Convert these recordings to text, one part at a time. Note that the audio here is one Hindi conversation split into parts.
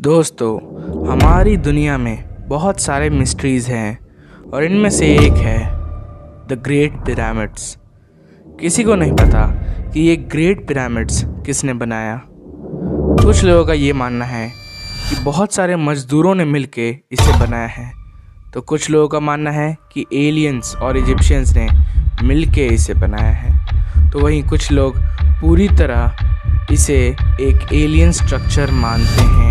दोस्तों, हमारी दुनिया में बहुत सारे मिस्ट्रीज़ हैं और इनमें से एक है द ग्रेट पिरामिड्स। किसी को नहीं पता कि ये ग्रेट पिरामिड्स किसने बनाया। कुछ लोगों का ये मानना है कि बहुत सारे मज़दूरों ने मिलके इसे बनाया है, तो कुछ लोगों का मानना है कि एलियंस और इजिप्शियंस ने मिलके इसे बनाया है, तो वहीं कुछ लोग पूरी तरह इसे एक एलियन स्ट्रक्चर मानते हैं।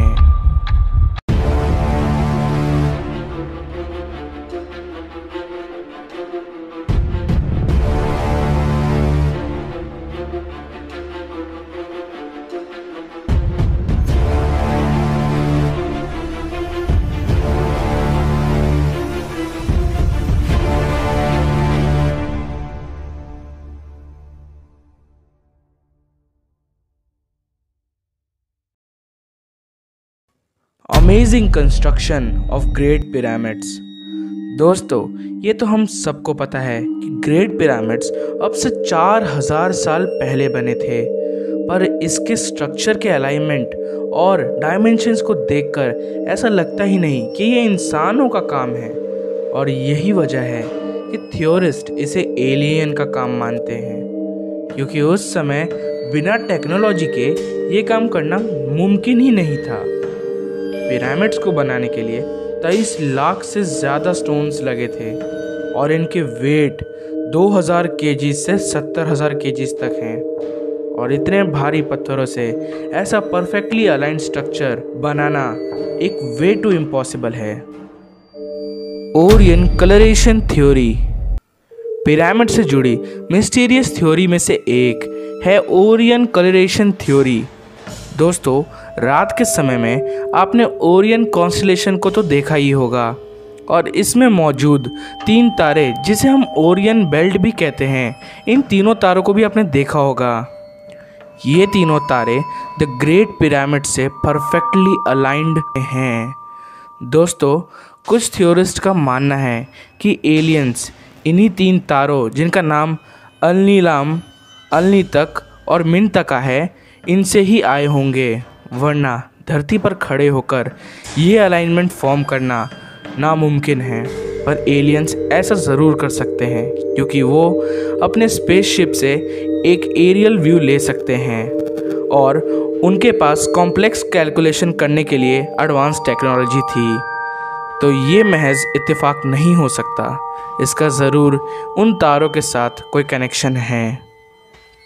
Amazing construction of great pyramids. दोस्तों, ये तो हम सबको पता है कि ग्रेट पिरामिड्स अब से 4000 साल पहले बने थे, पर इसके स्ट्रक्चर के अलाइनमेंट और डायमेंशंस को देखकर ऐसा लगता ही नहीं कि ये इंसानों का काम है। और यही वजह है कि थ्योरिस्ट इसे एलियन का काम मानते हैं, क्योंकि उस समय बिना टेक्नोलॉजी के ये काम करना मुमकिन ही नहीं था। पिरामिड्स को बनाने के लिए 23 लाख से ज़्यादा स्टोन्स लगे थे और इनके वेट 2000 केजी से 70,000 केजी तक हैं। और इतने भारी पत्थरों से ऐसा परफेक्टली अलाइंड स्ट्रक्चर बनाना एक वे टू इम्पॉसिबल है। Orion colouration theory. पिरामिड से जुड़ी मिस्टीरियस थ्योरी में से एक है ओरियन कलरेशन थ्योरी। दोस्तों, रात के समय में आपने ओरियन कॉन्स्टलेशन को तो देखा ही होगा, और इसमें मौजूद 3 तारे जिसे हम ओरियन बेल्ट भी कहते हैं, इन तीनों तारों को भी आपने देखा होगा। ये तीनों तारे द ग्रेट पिरामिड से परफेक्टली अलाइंड हैं। दोस्तों, कुछ थ्योरिस्ट का मानना है कि एलियंस इन्हीं 3 तारों, जिनका नाम अलनीलाम, अलनीतक और मिनतका है, इनसे ही आए होंगे, वरना धरती पर खड़े होकर ये अलाइनमेंट फॉर्म करना नामुमकिन है। पर एलियंस ऐसा ज़रूर कर सकते हैं, क्योंकि वो अपने स्पेसशिप से एक एरियल व्यू ले सकते हैं और उनके पास कॉम्प्लेक्स कैलकुलेशन करने के लिए एडवांस टेक्नोलॉजी थी। तो ये महज इत्तेफाक नहीं हो सकता, इसका ज़रूर उन तारों के साथ कोई कनेक्शन है।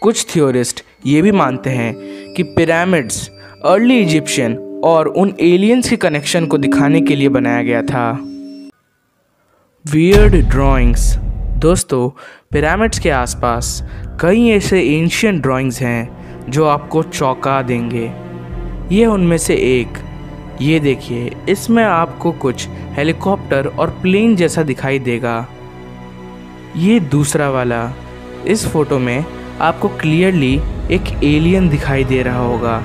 कुछ थ्योरिस्ट ये भी मानते हैं कि पिरामिड्स अर्ली इजिप्शियन और उन एलियंस के कनेक्शन को दिखाने के लिए बनाया गया था। Weird drawings. दोस्तों, पिरामिड्स के आसपास कई ऐसे एंशियंट ड्राइंग्स हैं जो आपको चौंका देंगे। ये उनमें से एक, ये देखिए, इसमें आपको कुछ हेलीकॉप्टर और प्लेन जैसा दिखाई देगा। ये दूसरा वाला, इस फोटो में आपको क्लियरली एक एलियन दिखाई दे रहा होगा।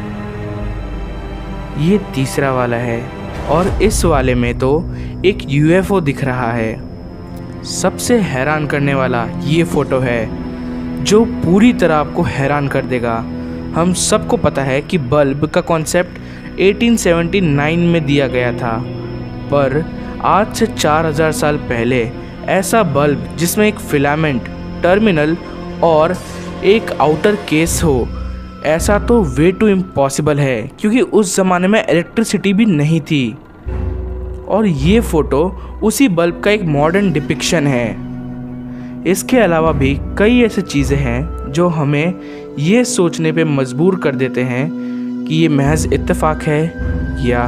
ये तीसरा वाला है, और इस वाले में तो एक यूएफओ दिख रहा है। सबसे हैरान करने वाला ये फ़ोटो है जो पूरी तरह आपको हैरान कर देगा। हम सबको पता है कि बल्ब का कॉन्सेप्ट 1879 में दिया गया था, पर आज से 4000 साल पहले ऐसा बल्ब जिसमें एक फिलामेंट, टर्मिनल और एक आउटर केस हो, ऐसा तो वे टू इम्पॉसिबल है, क्योंकि उस ज़माने में इलेक्ट्रिसिटी भी नहीं थी। और ये फ़ोटो उसी बल्ब का एक मॉडर्न डिपिक्शन है। इसके अलावा भी कई ऐसी चीज़ें हैं जो हमें ये सोचने पे मजबूर कर देते हैं कि ये महज इत्तेफाक है या